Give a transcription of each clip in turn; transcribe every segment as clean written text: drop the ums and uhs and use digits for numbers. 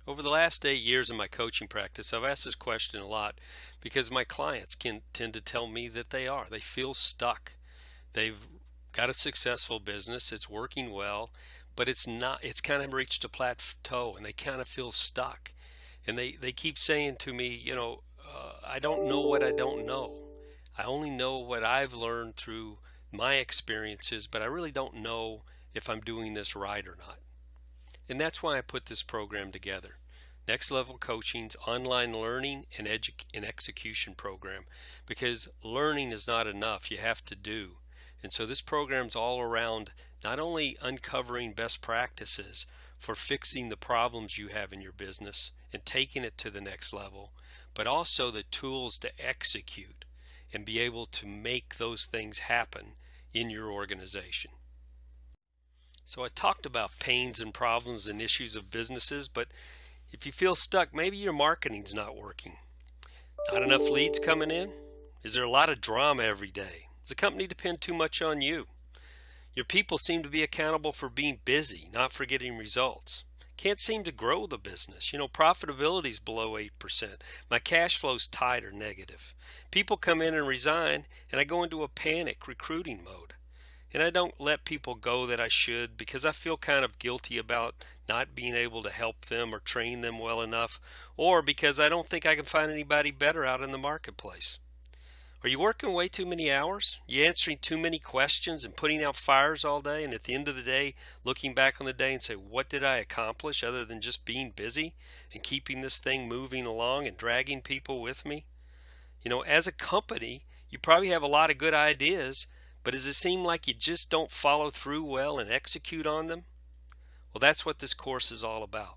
Over the last 8 years of my coaching practice, I've asked this question a lot because my clients can tend to tell me that they feel stuck. They've got a successful business, it's working well, but it's kind of reached a plateau and they kind of feel stuck. And they keep saying to me, I don't know what I don't know. I only know what I've learned through my experiences, but I really don't know if I'm doing this right or not. And that's why I put this program together. Next Level Coaching's online learning and execution program, because learning is not enough. You have to do. And so this program's all around not only uncovering best practices for fixing the problems you have in your business and taking it to the next level, but also the tools to execute and be able to make those things happen in your organization. So I talked about pains and problems and issues of businesses, but if you feel stuck, maybe your marketing's not working. Not enough leads coming in? Is there a lot of drama every day? Does the company depend too much on you? Your people seem to be accountable for being busy, not for getting results. Can't seem to grow the business. Profitability's below 8%. My cash flow's tight or negative. People come in and resign, and I go into a panic recruiting mode. And I don't let people go that I should because I feel kind of guilty about not being able to help them or train them well enough, or because I don't think I can find anybody better out in the marketplace. Are you working way too many hours? You answering too many questions and putting out fires all day, and at the end of the day looking back on the day and say, what did I accomplish other than just being busy and keeping this thing moving along and dragging people with me? As a company, you probably have a lot of good ideas, but does it seem like you just don't follow through well and execute on them? Well, that's what this course is all about.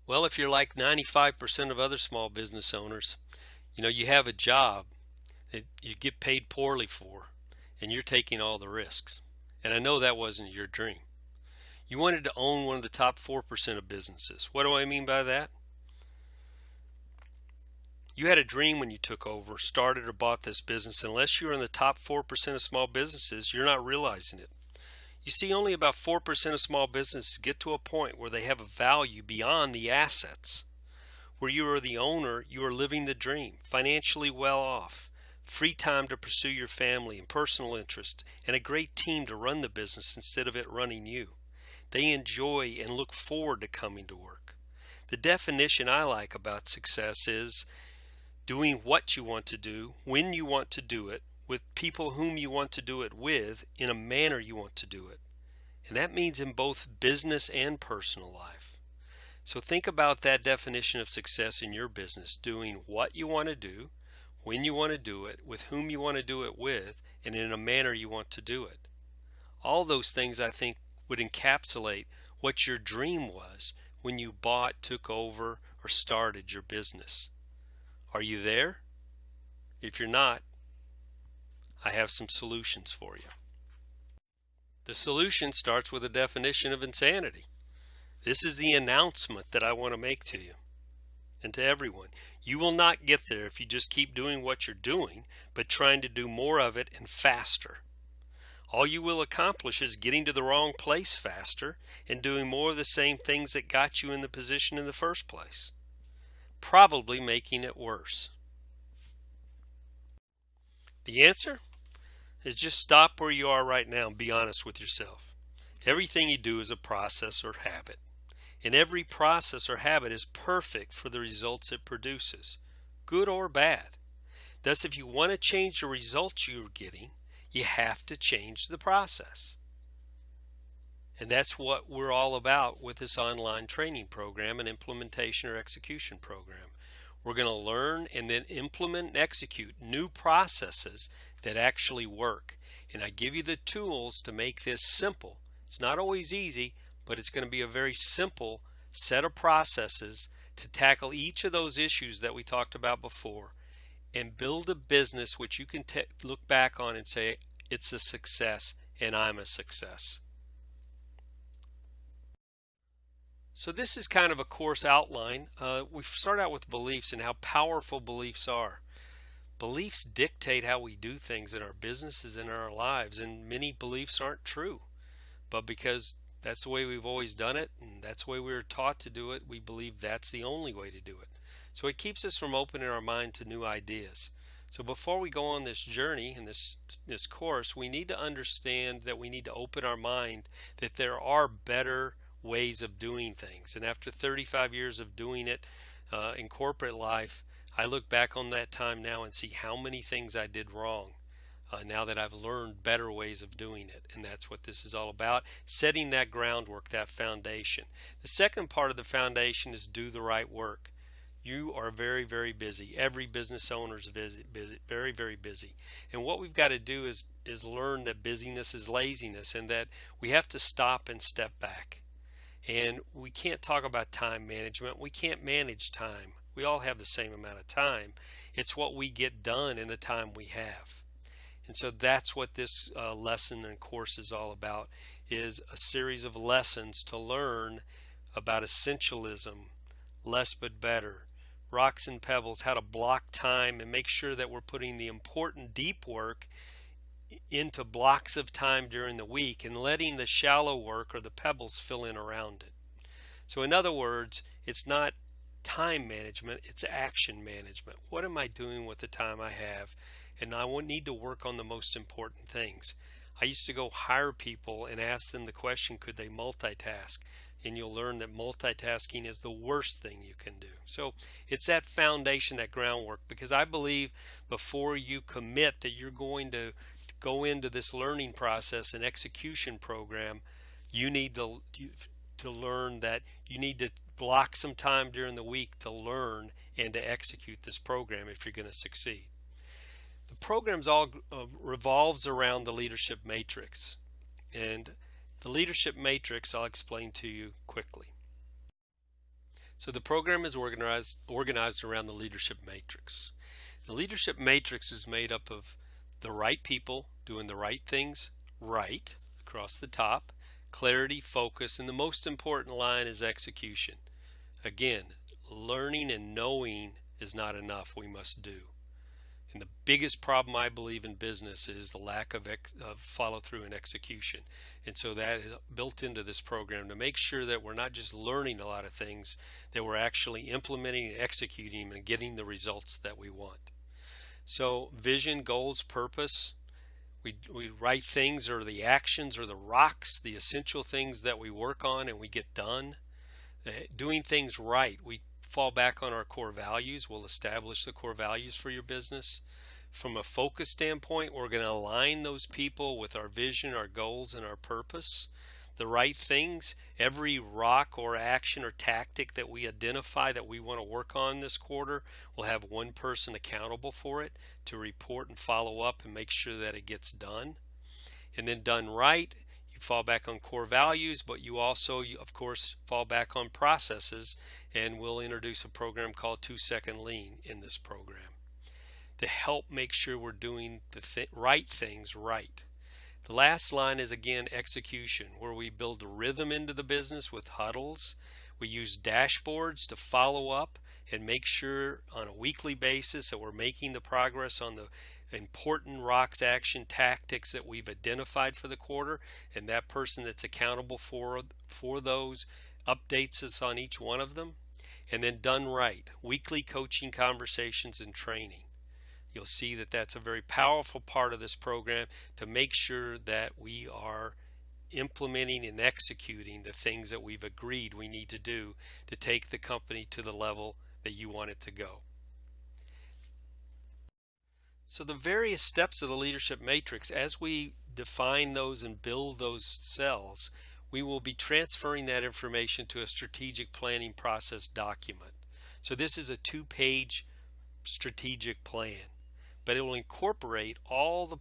Well, if you're like 95% of other small business owners, you have a job that you get paid poorly for, and you're taking all the risks. And I know that wasn't your dream. You wanted to own one of the top 4% of businesses. What do I mean by that? You had a dream when you took over, started, or bought this business. Unless you're in the top 4% of small businesses, you're not realizing it. You see, only about 4% of small businesses get to a point where they have a value beyond the assets. Where you are the owner, you are living the dream, financially well off, free time to pursue your family and personal interests, and a great team to run the business instead of it running you. They enjoy and look forward to coming to work. The definition I like about success is doing what you want to do, when you want to do it, with people whom you want to do it with, in a manner you want to do it. And that means in both business and personal life. So think about that definition of success in your business, doing what you want to do, when you want to do it, with whom you want to do it with, and in a manner you want to do it. All those things I think would encapsulate what your dream was when you bought, took over, or started your business. Are you there? If you're not, I have some solutions for you. The solution starts with a definition of insanity. This is the announcement that I want to make to you and to everyone. You will not get there if you just keep doing what you're doing, but trying to do more of it and faster. All you will accomplish is getting to the wrong place faster and doing more of the same things that got you in the position in the first place, probably making it worse. The answer is just stop where you are right now and be honest with yourself. Everything you do is a process or habit. And every process or habit is perfect for the results it produces, good or bad. Thus, if you want to change the results you're getting, you have to change the process. And that's what we're all about with this online training program and implementation or execution program. We're going to learn and then implement and execute new processes that actually work. And I give you the tools to make this simple. It's not always easy, but it's going to be a very simple set of processes to tackle each of those issues that we talked about before and build a business which you can look back on and say, it's a success and I'm a success. So this is kind of a course outline. We start out with beliefs and how powerful beliefs are. Beliefs dictate how we do things in our businesses and in our lives, and many beliefs aren't true. But because That's the way we've always done it, and that's the way we were taught to do it. We believe that's the only way to do it. So it keeps us from opening our mind to new ideas. So before we go on this journey in this course, we need to understand that we need to open our mind that there are better ways of doing things. And after 35 years of doing it in corporate life, I look back on that time now and see how many things I did wrong. Now that I've learned better ways of doing it. And that's what this is all about, setting that groundwork, that foundation. The second part of the foundation is do the right work. You are very, very busy. Every business owner is busy, very, very busy. And what we've got to do is learn that busyness is laziness, and that we have to stop and step back. And we can't talk about time management. We can't manage time. We all have the same amount of time. It's what we get done in the time we have. And so that's what this lesson and course is all about, is a series of lessons to learn about essentialism, less but better, rocks and pebbles, how to block time and make sure that we're putting the important deep work into blocks of time during the week and letting the shallow work or the pebbles fill in around it. So in other words, it's not time management, it's action management. What am I doing with the time I have? And I need to work on the most important things. I used to go hire people and ask them the question, could they multitask? And you'll learn that multitasking is the worst thing you can do. So it's that foundation, that groundwork, because I believe before you commit that you're going to go into this learning process and execution program, you need to learn that you need to block some time during the week to learn and to execute this program if you're going to succeed. The program's all revolves around the leadership matrix, and the leadership matrix I'll explain to you quickly. So the program is organized around the leadership matrix. The leadership matrix is made up of the right people doing the right things right across the top, clarity, focus, and the most important line is execution. Again, learning and knowing is not enough. We must do. And the biggest problem I believe in business is the lack of follow through and execution. And so that is built into this program to make sure that we're not just learning a lot of things, that we're actually implementing and executing and getting the results that we want. So vision, goals, purpose. We write things, or the actions, or the rocks, the essential things that we work on and we get done. Doing things right. We fall back on our core values. We'll establish the core values for your business. From a focus standpoint, we're going to align those people with our vision, our goals, and our purpose. The right things, every rock or action or tactic that we identify that we want to work on this quarter, we'll have one person accountable for it to report and follow up and make sure that it gets done. And then done right, you fall back on core values, but you also, of course, fall back on processes, and we'll introduce a program called 2-Second Lean in this program to help make sure we're doing the right things right. The last line is, again, execution, where we build a rhythm into the business with huddles. We use dashboards to follow up and make sure on a weekly basis that we're making the progress on the important rocks, action, tactics that we've identified for the quarter, and that person that's accountable for those updates us on each one of them. And then done right, weekly coaching conversations and training. You'll see that that's a very powerful part of this program to make sure that we are implementing and executing the things that we've agreed we need to do to take the company to the level that you want it to go. So the various steps of the leadership matrix, as we define those and build those cells, we will be transferring that information to a strategic planning process document. So this is a 2-page strategic plan, but it will incorporate all the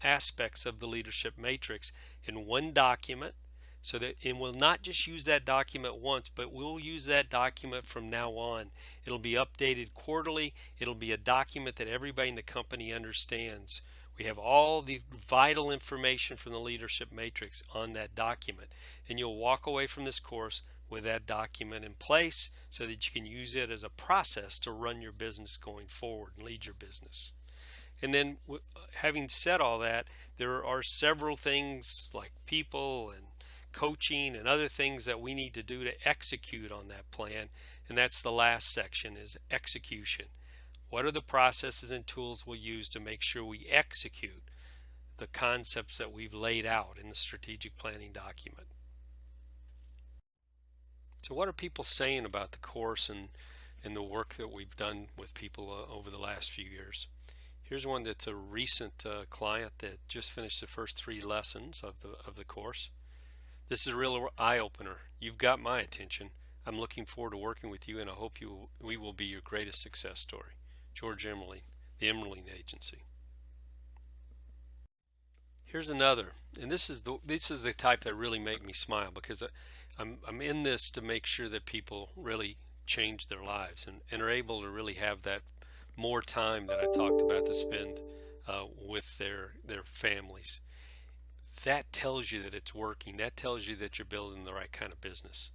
aspects of the leadership matrix in one document, so that it will not just use that document once, but we'll use that document from now on. It'll be updated quarterly. It'll be a document that everybody in the company understands. We have all the vital information from the leadership matrix on that document, and you'll walk away from this course with that document in place so that you can use it as a process to run your business going forward and lead your business. And then, having said all that, there are several things like people and coaching and other things that we need to do to execute on that plan. And that's the last section, is execution. What are the processes and tools we'll use to make sure we execute the concepts that we've laid out in the strategic planning document? So what are people saying about the course and the work that we've done with people over the last few years? Here's one that's a recent client that just finished the first 3 lessons of the course. This is a real eye-opener. You've got my attention. I'm looking forward to working with you, and I hope we will be your greatest success story. George Emerling, the Emerling Agency. Here's another, and this is the type that really make me smile, because I'm in this to make sure that people really change their lives and are able to really have that more time that I talked about to spend with their families. That tells you that it's working. That tells you that you're building the right kind of business.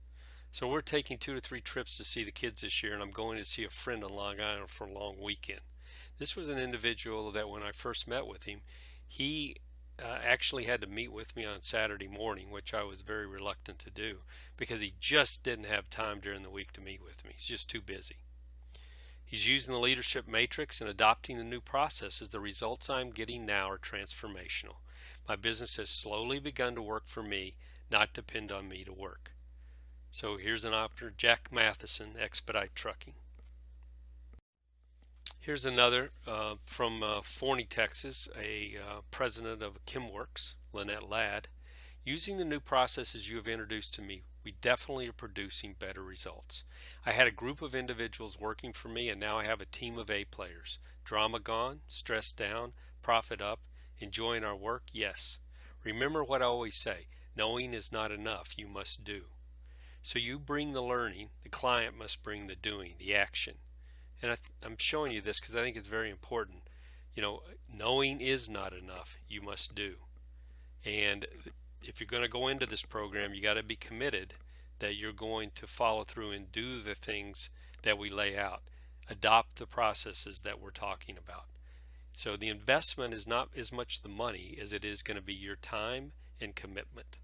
So we're taking 2 to 3 trips to see the kids this year, and I'm going to see a friend on Long Island for a long weekend. This was an individual that when I first met with him, he actually had to meet with me on Saturday morning, which I was very reluctant to do because he just didn't have time during the week to meet with me. He's just too busy. He's using the leadership matrix and adopting the new processes. The results I'm getting now are transformational. My business has slowly begun to work for me, not depend on me to work. So here's an operator, Jack Matheson, Expedite Trucking. Here's another from Forney, Texas, a president of KimWorks, Lynette Ladd. Using the new processes you have introduced to me, we definitely are producing better results. I had a group of individuals working for me, and now I have a team of A players. Drama gone, stress down, profit up, enjoying our work, yes. Remember what I always say, knowing is not enough, you must do. So you bring the learning, the client must bring the doing, the action. And I'm showing you this because I think it's very important. You know, knowing is not enough, you must do. And if you're going to go into this program, you got to be committed that you're going to follow through and do the things that we lay out. Adopt the processes that we're talking about. So the investment is not as much the money as it is going to be your time and commitment.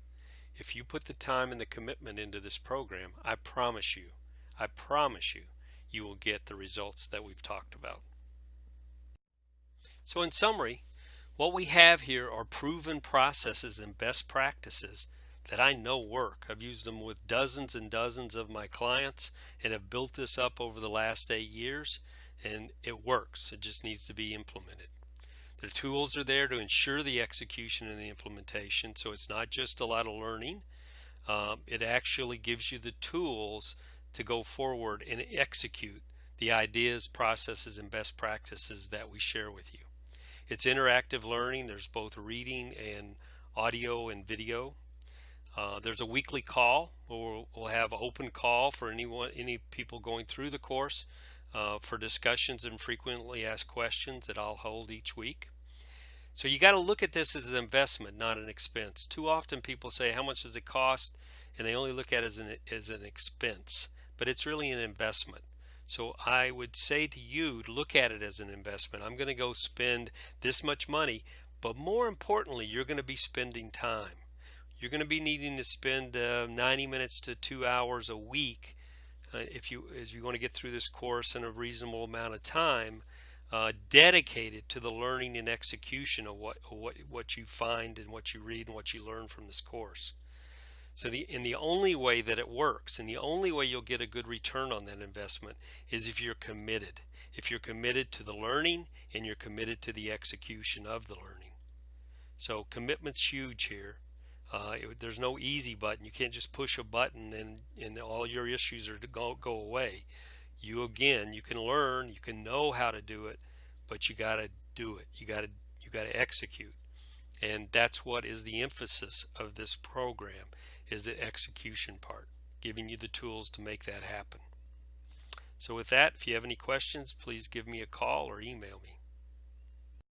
If you put the time and the commitment into this program, I promise you, you will get the results that we've talked about. So in summary, what we have here are proven processes and best practices that I know work. I've used them with dozens and dozens of my clients and have built this up over the last 8 years, and it works. It just needs to be implemented. The tools are there to ensure the execution and the implementation, so it's not just a lot of learning. It actually gives you the tools to go forward and execute the ideas, processes, and best practices that we share with you. It's interactive learning. There's both reading and audio and video. There's a weekly call where we'll have open call for any people going through the course for discussions and frequently asked questions that I'll hold each week. So you got to look at this as an investment, not an expense. Too often people say, how much does it cost? And they only look at it as an expense, but it's really an investment. So I would say to you, look at it as an investment. I'm going to go spend this much money, but more importantly, you're going to be spending time. You're going to be needing to spend 90 minutes to 2 hours a week as you want to get through this course in a reasonable amount of time, dedicated to the learning and execution of what you find and what you read and what you learn from this course. So the only way that it works and the only way you'll get a good return on that investment is if you're committed. If you're committed to the learning and you're committed to the execution of the learning. So commitment's huge here. There's no easy button. You can't just push a button and all your issues are to go away. You can learn, you can know how to do it, but you got to do it. You got to execute. And that's what is the emphasis of this program, is the execution part, giving you the tools to make that happen. So with that, if you have any questions, please give me a call or email me.